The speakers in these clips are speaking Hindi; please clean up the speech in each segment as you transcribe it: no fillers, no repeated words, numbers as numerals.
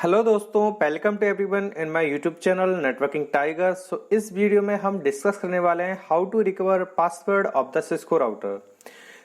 हेलो दोस्तों, welcome to everyone in my YouTube channel networking tiger. इस वीडियो में हम डिस्कस करने वाले हैं how to recover password of the Cisco router.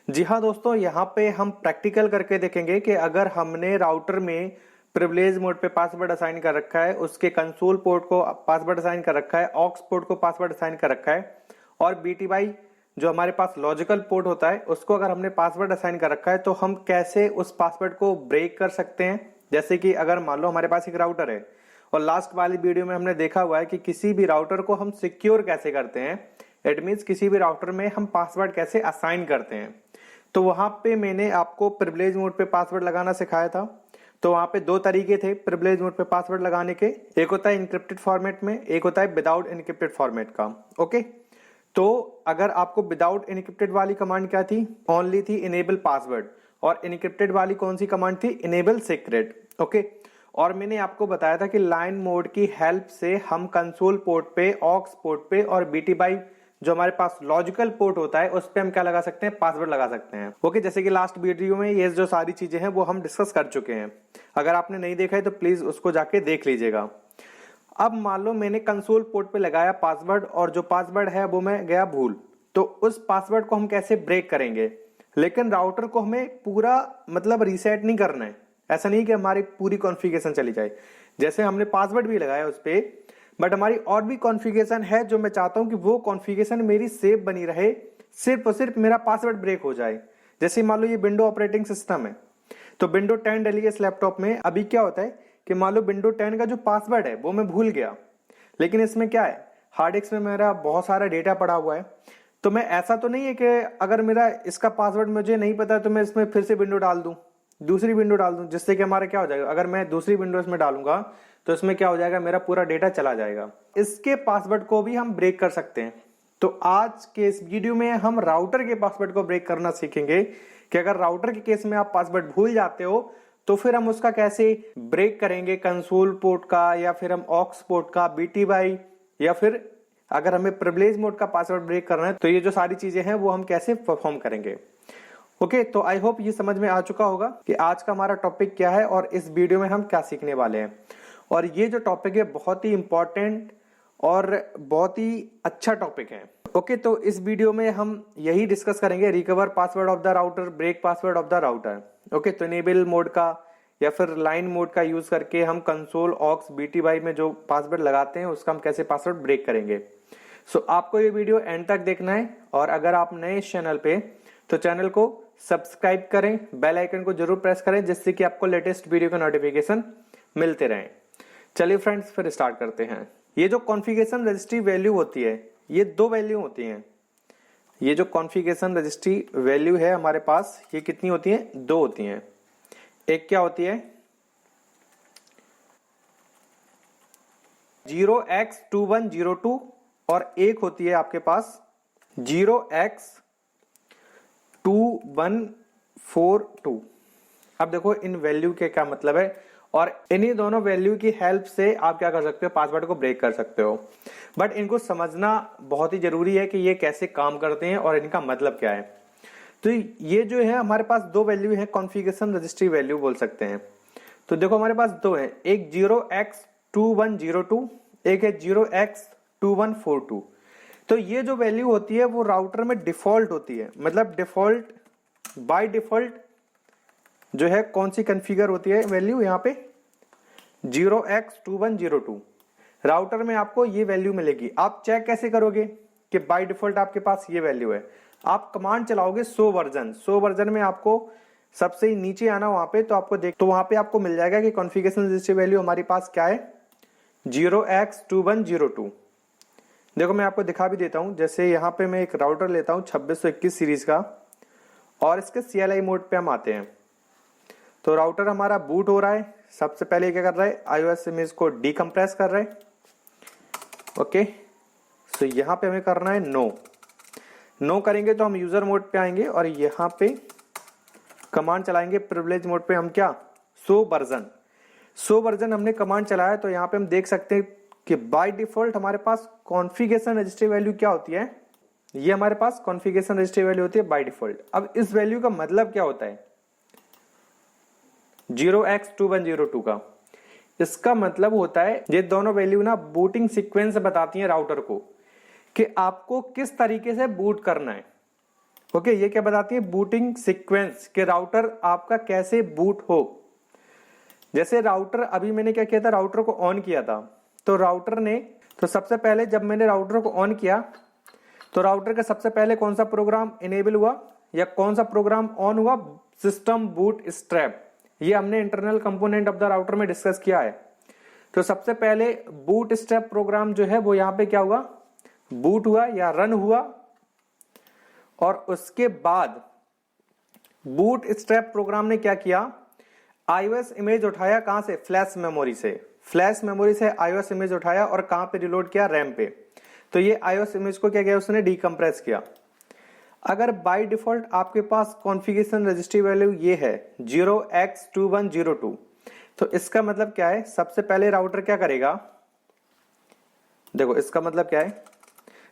जी हाँ दोस्तों, यहाँ पे हम प्रैक्टिकल करके देखेंगे कि अगर हमने राउटर में प्रिविलेज मोड पे पासवर्ड असाइन कर रखा है, उसके कंसोल पोर्ट को पासवर्ड असाइन कर रखा है, ऑक्स पोर्ट को पासवर्ड असाइन कर रखा है और बीटीवाई जो हमारे पास लॉजिकल पोर्ट होता है उसको अगर हमने पासवर्ड असाइन कर रखा है तो हम कैसे उस पासवर्ड को ब्रेक कर सकते हैं। जैसे कि अगर मान लो हमारे पास एक राउटर है और लास्ट वाली वीडियो में हमने देखा हुआ है कि किसी भी राउटर को हम सिक्योर कैसे करते हैं, इट मीन्स किसी भी राउटर में हम पासवर्ड कैसे असाइन करते हैं। तो वहां पे मैंने आपको प्रिविलेज मोड पे पासवर्ड लगाना सिखाया था। तो वहां पे दो तरीके थे प्रिविलेज मोड पे पासवर्ड लगाने के, एक होता है इनक्रिप्टेड फॉर्मेट में, एक होता है विदाउट इनक्रिप्टेड फॉर्मेट का। ओके, तो अगर आपको विदाउट इनक्रिप्टेड वाली कमांड क्या थी, ओनली थी इनेबल पासवर्ड, और इनक्रिप्टेड वाली कौन सी कमांड थी, इनेबल सीक्रेट। ओके, और मैंने आपको बताया था कि लाइन मोड की हेल्प से हम कंसोल पोर्ट पे, ऑक्स पोर्ट पे और बीटीवाई जो हमारे पास लॉजिकल पोर्ट होता है उस पे हम क्या लगा सकते हैं, पासवर्ड लगा सकते हैं। ओके, जैसे कि लास्ट वीडियो में ये जो सारी चीजें हैं वो हम डिस्कस कर चुके हैं। अगर आपने नहीं देखा है तो प्लीज उसको जाके देख लीजिएगा। अब मान लो मैंने कंसोल पोर्ट पे लगाया पासवर्ड और जो पासवर्ड है वो मैं गया भूल, तो उस पासवर्ड को हम कैसे ब्रेक करेंगे। लेकिन राउटर को हमें पूरा मतलब रीसेट नहीं करना है, ऐसा नहीं कि हमारी पूरी कॉन्फ़िगरेशन चली जाए। जैसे हमने पासवर्ड भी लगाया उस पे, बट हमारी और भी कॉन्फ़िगरेशन है जो मैं चाहता हूं कि वो कॉन्फ़िगरेशन मेरी सेफ बनी रहे, सिर्फ और सिर्फ मेरा पासवर्ड ब्रेक हो जाए। जैसे मान लो ये विंडो ऑपरेटिंग सिस्टम है, तो विंडो 10 डली है इस लैपटॉप में। अभी क्या होता है कि मान लो विंडो 10 का जो पासवर्ड है वो मैं भूल गया, लेकिन इसमें क्या है, हार्ड डिस्क में मेरा बहुत सारा डेटा पड़ा हुआ है। तो मैं ऐसा तो नहीं है कि अगर मेरा इसका पासवर्ड मुझे नहीं पता तो मैं इसमें फिर से विंडो डाल दूं, दूसरी विंडो डाल दूं, जिससे कि हमारा क्या हो जाएगा, अगर मैं दूसरी विंडो इसमें डालूंगा तो इसमें क्या हो जाएगा, मेरा पूरा डेटा चला जाएगा। इसके पासवर्ड को भी हम ब्रेक कर सकते हैं। तो आज के इस वीडियो में हम राउटर के पासवर्ड को ब्रेक करना सीखेंगे कि अगर राउटर के केस में आप पासवर्ड भूल जाते हो तो फिर हम उसका कैसे ब्रेक करेंगे, कंसोल पोर्ट का या फिर हम ऑक्स पोर्ट का, बीटीवाई, या फिर अगर हमें प्रिविलेज मोड का पासवर्ड ब्रेक करना है तो ये जो सारी चीजें हैं वो हम कैसे परफॉर्म करेंगे। ओके, तो आई होप ये समझ में आ चुका होगा कि आज का हमारा टॉपिक क्या है और इस वीडियो में हम क्या सीखने वाले हैं। और ये जो टॉपिक है बहुत ही इंपॉर्टेंट और बहुत ही अच्छा टॉपिक है। ओके, तो इस वीडियो में हम यही डिस्कस करेंगे, recover password of the router, break password of the router. Okay, तो इनेबल मोड का या फिर लाइन मोड का यूज करके हम कंसोल, ऑक्स, बीटीवाई में जो पासवर्ड लगाते हैं उसका हम कैसे पासवर्ड ब्रेक करेंगे। सो आपको ये वीडियो एंड तक देखना है, और अगर आप नए इस चैनल पे तो चैनल को सब्सक्राइब करें, बेल आइकन को जरूर प्रेस करें जिससे कि आपको लेटेस्ट वीडियो का नोटिफिकेशन मिलते रहें। चलिए फ्रेंड्स, फिर स्टार्ट करते हैं। ये जो कॉन्फ़िगरेशन रजिस्ट्री वैल्यू होती है, ये दो वैल्यू होती हैं। ये जो कॉन्फ़िगरेशन रजिस्ट्री वैल्यू है हमारे पास, ये कितनी होती है, दो होती हैं। एक क्या होती है, 0x2102, और एक होती है आपके पास 0x2142। अब देखो इन वैल्यू के क्या मतलब है, और इन्हीं दोनों वैल्यू की हेल्प से आप क्या कर सकते हो, पासवर्ड को ब्रेक कर सकते हो। बट इनको समझना बहुत ही जरूरी है कि ये कैसे काम करते हैं और इनका मतलब क्या है। तो ये जो है हमारे पास दो वैल्यू है, कॉन्फ़िगरेशन रजिस्ट्री वैल्यू बोल सकते हैं। तो देखो हमारे पास दो है, एक 0x2102, एक है 0x2142। तो ये जो वैल्यू होती है वो राउटर में डिफॉल्ट होती है, मतलब डिफॉल्ट बाय डिफॉल्ट जो है कौन सी कॉन्फ़िगर होती है वैल्यू, यहाँ पे 0x2102 राउटर में आपको ये वैल्यू मिलेगी। आप चेक कैसे करोगे कि बाय डिफॉल्ट आपके पास ये वैल्यू है, आप कमांड चलाओगे शो वर्जन में आपको सबसे नीचे आना, वहां पे तो आपको तो वहां पे आपको मिल जाएगा कि कॉन्फ़िगरेशन रजिस्ट्री वैल्यू हमारे पास क्या है, 0x2102। देखो मैं आपको दिखा भी देता हूं। जैसे यहाँ पे मैं एक राउटर लेता हूं 2621 सीरीज का, और इसके CLI मोड पे हम आते हैं। तो राउटर हमारा बूट हो रहा है। सबसे पहले क्या कर रहा है, iOS इमेज को डीकंप्रेस कर रहा है। ओके, तो यहाँ पे हमें करना है नो करेंगे तो हम यूजर मोड पे आएंगे और यहाँ पे कमांड चलाएंगे प्रिविलेज मोड पे। हम क्या, शो वर्जन हमने कमांड चलाया, तो यहाँ पे हम देख सकते हैं कि बाय डिफॉल्ट हमारे पास कॉन्फ़िगरेशन रजिस्ट्री वैल्यू क्या होती है, ये हमारे पास कॉन्फ़िगरेशन रजिस्ट्री वैल्यू होती है बाय डिफॉल्ट। अब इस वैल्यू का मतलब क्या होता है 0x2102 का, इसका मतलब होता है ये दोनों वैल्यू ना बूटिंग सीक्वेंस बताती हैं राउटर को कि आपको किस तरीके से बूट करना है। ओके, ये क्या बताती है? बूटिंग सीक्वेंस के राउटर आपका कैसे बूट हो। जैसे राउटर, अभी मैंने क्या किया था, राउटर को ऑन किया था, तो राउटर ने, तो सबसे पहले जब मैंने राउटर को ऑन किया तो राउटर का सबसे पहले कौन सा प्रोग्राम इनेबल हुआ या कौन सा प्रोग्राम ऑन हुआ? System boot strap. ये हमने internal component of the router में डिस्कस किया है। तो सबसे पहले बूट स्ट्रैप प्रोग्राम जो है वो यहाँ पे क्या हुआ? बूट हुआ या रन हुआ। और उसके बाद बूट स्ट्रैप प्रोग्राम ने क्या किया? iOS इमेज उठाया, कहां से? फ्लैश मेमोरी से। फ्लैश मेमोरी से iOS इमेज उठाया और कहां पे रिलोड किया? रैम पे। तो ये iOS इमेज को क्या किया? उसने डीकंप्रेस किया। अगर बाय डिफॉल्ट आपके पास कॉन्फ़िगरेशन रजिस्ट्री वैल्यू ये है 0x2102, तो इसका मतलब क्या है? सबसे पहले राउटर क्या करेगा? देखो इसका मतलब क्या है,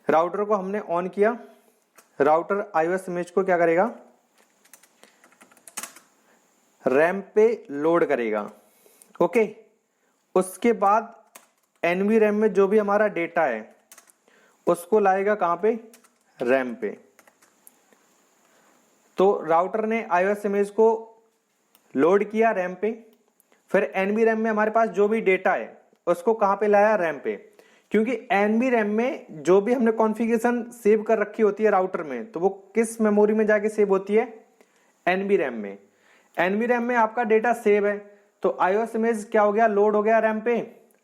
राउटर को हमने ऑन किया, राउटर iOS इमेज को क्या करेगा? रैम पे लोड करेगा। ओके, उसके बाद एनवी रैम में जो भी हमारा डेटा है उसको लाएगा कहां पे? रैम पे। तो राउटर ने iOS इमेज को लोड किया रैम पे, फिर एनवी रैम में हमारे पास जो भी डेटा है उसको कहां पे लाया? रैम पे। क्योंकि एनवी रैम में जो भी हमने कॉन्फ़िगरेशन सेव कर रखी होती है राउटर में, तो वो किस मेमोरी में जाके सेव होती है? एनवी रैम में। एनवी रैम में आपका डेटा सेव है, तो iOS इमेज क्या हो गया? लोड हो गया रैम पे।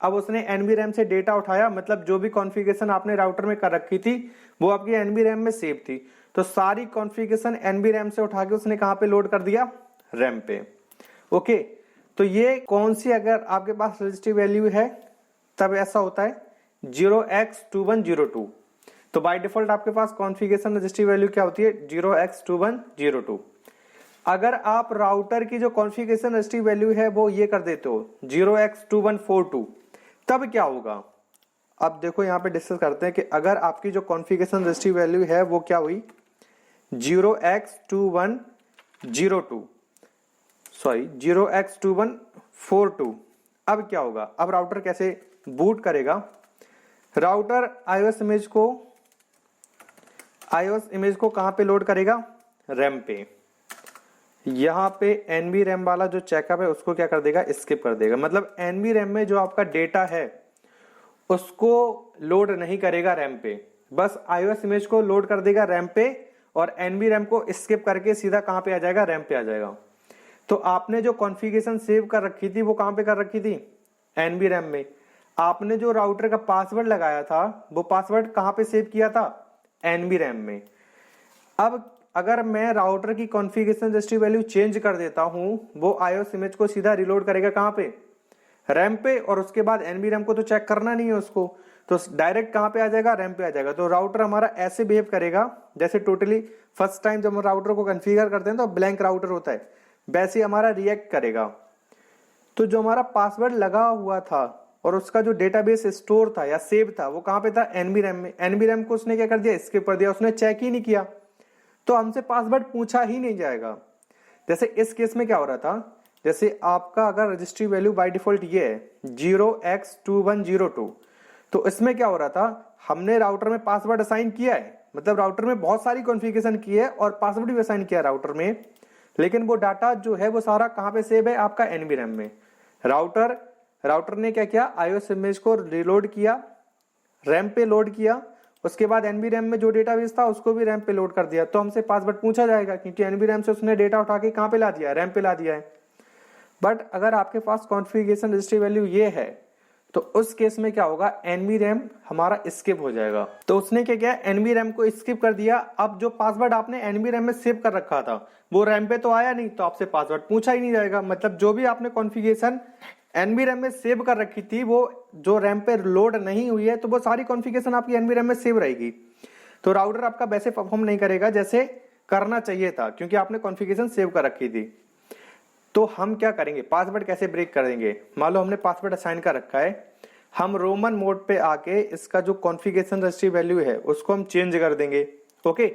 अब उसने एनवी रैम से डेटा उठाया, मतलब जो भी कॉन्फ़िगरेशन आपने राउटर में कर रखी थी वो आपकी एनवी रैम में सेव थी, तो सारी कॉन्फ़िगरेशन एनवी रैम से उठा के उसने कहां पे लोड कर दिया? रैम पे। ओके, तो ये कौन सी अगर आपके पास रजिस्ट्री वैल्यू है तब ऐसा होता है 0x2102। तो बाय डिफॉल्ट आपके पास कॉन्फ़िगरेशन रजिस्ट्री वैल्यू क्या होती है? 0x2102। अगर आप राउटर की जो कॉन्फ़िगरेशन रजिस्ट्री वैल्यू है वो ये कर देते हो 0x2142, तब क्या होगा? अब देखो यहां पे डिस्कस करते हैं कि अगर आपकी जो कॉन्फ़िगरेशन रजिस्ट्री वैल्यू है वो क्या हुई? 0x2102, sorry 0x2142। अब क्या होगा? अब राउटर कैसे बूट करेगा? राउटर iOS इमेज को कहां पे लोड करेगा? रैम पे। यहां पे एनवी रैम वाला जो चेकअप है उसको क्या कर देगा? स्किप कर देगा। मतलब एनवी रैम में जो आपका डेटा है उसको लोड नहीं करेगा रैम पे, बस iOS इमेज को लोड कर देगा रैम पे और एनवी रैम को स्किप करके सीधा कहां पे आ जाएगा? रैम पे आ जाएगा। तो आपने जो कॉन्फ़िगरेशन सेव कर रखी थी वो कहां पे कर रखी थी? एनवी रैम में। आपने जो राउटर का पासवर्ड लगाया था वो पासवर्ड कहां पे सेव किया था? एनवी रैम में। अब अगर मैं राउटर की कॉन्फ़िगरेशन रजिस्ट्री वैल्यू चेंज कर देता हूं, वो iOS इमेज को सीधा रिलोड करेगा कहां पे? रैम पे। और उसके बाद एनवी रैम को तो चेक करना नहीं है उसको, तो डायरेक्ट कहां पे आ जाएगा? रैम पे आ जाएगा। तो राउटर हमारा ऐसे बिहेव करेगा जैसे टोटली फर्स्ट टाइम जब हम राउटर को कॉन्फ़िगर करते हैं तो ब्लैंक राउटर होता है, वैसे ही हमारा रिएक्ट करेगा। तो जो हमारा पासवर्ड लगा हुआ था और उसका जो डेटाबेस स्टोर था या सेव था वो कहां पे था? एनवी रैम में। एनवी रैम को उसने क्या कर दिया? स्किप कर दिया, उसने चेक ही नहीं किया, तो हमसे पासवर्ड पूछा ही नहीं जाएगा। जैसे इस केस में क्या हो रहा था, जैसे आपका अगर रजिस्ट्री वैल्यू बाय डिफॉल्ट ये है 0x2102, तो इसमें क्या हो रहा था? हमने राउटर में पासवर्ड असाइन किया है, मतलब राउटर में बहुत सारी कॉन्फ़िगरेशन की है और पासवर्ड भी असाइन किया है राउटर में, लेकिन वो डाटा जो है वो सारा कहां पे सेव है? आपका एनवी रैम में। राउटर ने क्या किया? iOS इमेज को रिलोड किया, रैम पे लोड किया, उसके बाद एनवी रैम में जो डेटाबेस था उसको भी रैम पे लोड कर दिया, तो हमसे पासवर्ड पूछा जाएगा क्योंकि एनवी रैम से उसने डेटा उठा के कहां पे ला दिया? रैम पे ला दिया है। बट अगर आपके पास कॉन्फ़िगरेशन रजिस्ट्री वैल्यू ये है तो उस केस में क्या होगा? एनवी रैम हमारा स्किप हो जाएगा। तो उसने क्या किया? एनवी रैम को स्किप कर दिया। अब जो पासवर्ड आपने एनवी रैम में सेव कर रखा था वो रैम पे तो आया नहीं, तो आपसे पासवर्ड पूछा ही नहीं जाएगा। मतलब जो भी आपने कॉन्फ़िगरेशन एनवी रैम में सेव कर रखी थी वो जो रैम पे लोड नहीं हुई है, तो वो सारी कॉन्फ़िगरेशन आपकी एनवी रैम में सेव रहेगी। तो राउटर आपका वैसे परफॉर्म नहीं करेगा जैसे करना चाहिए था, क्योंकि आपने कॉन्फ़िगरेशन सेव कर रखी थी। तो हम क्या करेंगे? पासवर्ड कैसे ब्रेक करेंगे? मान लो हमने पासवर्ड असाइन कर रखा है, हम रोमन मोड पे आके इसका जो कॉन्फ़िगरेशन रजिस्ट्री वैल्यू है उसको हम चेंज कर देंगे। ओके,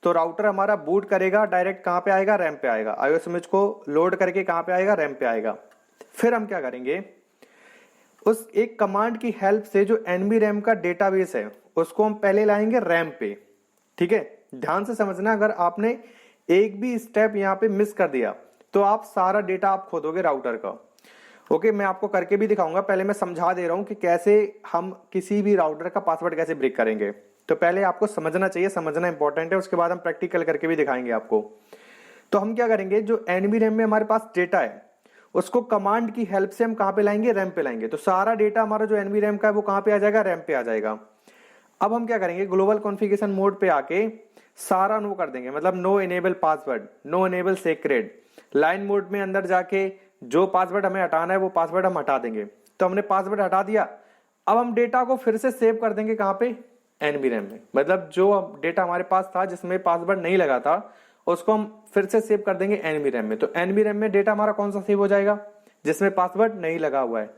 तो राउटर हमारा बूट करेगा, डायरेक्ट कहां पे आएगा? रैम पे आएगा। iOS इमेज को लोड करके कहां पे आएगा? रैम पे आएगा। फिर हम क्या करेंगे? उस एक कमांड की हेल्प से जो NVRAM का डेटाबेस है उसको हम पहले लाएंगे रैम पे। ठीक है, ध्यान से समझना, अगर आपने एक भी स्टेप यहाँ पे मिस कर दिया तो आप सारा डेटा आप खो दोगे राउटर का। ओके, मैं आपको करके भी दिखाऊंगा, पहले मैं समझा दे रहा हूं कि कैसे हम किसी भी राउटर का पासवर्ड कैसे ब्रेक करेंगे। तो पहले आपको समझना चाहिए, समझना इंपॉर्टेंट है, उसके बाद हम प्रैक्टिकल करके भी दिखाएंगे आपको। तो हम क्या करेंगे, जो NVRAM में हमारे पास डेटा है उसको कमांड की हेल्प से हम कहां पे लाएंगे, रैम पे लाएंगे। तो सारा डेटा हमारा जो NVRAM का है वो कहां पे आ जाएगा, रैम पे आ जाएगा। अब हम क्या करेंगे, ग्लोबल कॉन्फ़िगरेशन मोड पे आके सारा नो कर देंगे, मतलब no enable password, no enable secret. Line mode में अंदर जाके जो पासवर्ड हमें हटाना है वो पासवर्ड हम हटा देंगे। तो हमने पासवर्ड हटा दिया। अब हम डेटा को फिर से सेव कर देंगे कहां पे, NVRAM में। मतलब जो डेटा हमारे पास था जिसमें पासवर्ड नहीं लगा था उसको हम फिर से सेव कर देंगे NVRAM में। तो NVRAM में डेटा हमारा कौन सा सेव हो जाएगा, जिसमें पासवर्ड नहीं लगा हुआ है।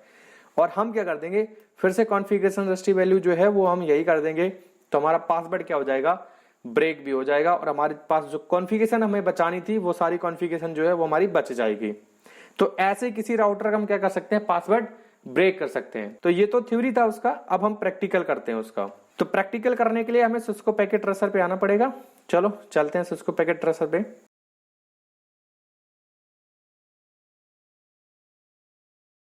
और हम क्या कर देंगे, फिर से कॉन्फ़िगरेशन रजिस्ट्री वैल्यू जो है वो हम यही कर देंगे। तो हमारा पासवर्ड क्या हो जाएगा, ब्रेक भी हो जाएगा, और हमारे पास जो कॉन्फ़िगरेशन हमें बचानी थी वो सारी कॉन्फ़िगरेशन जो है वो हमारी बच जाएगी। तो ऐसे किसी राउटर का हम क्या कर सकते हैं, पासवर्ड ब्रेक कर सकते हैं। तो ये तो थ्योरी था उसका, अब हम प्रैक्टिकल करते हैं उसका। तो प्रैक्टिकल करने के लिए हमें सिस्को पैकेट ट्रेसर पे आना पड़ेगा। चलो चलते हैं सिस्को पैकेट ट्रेसर पे।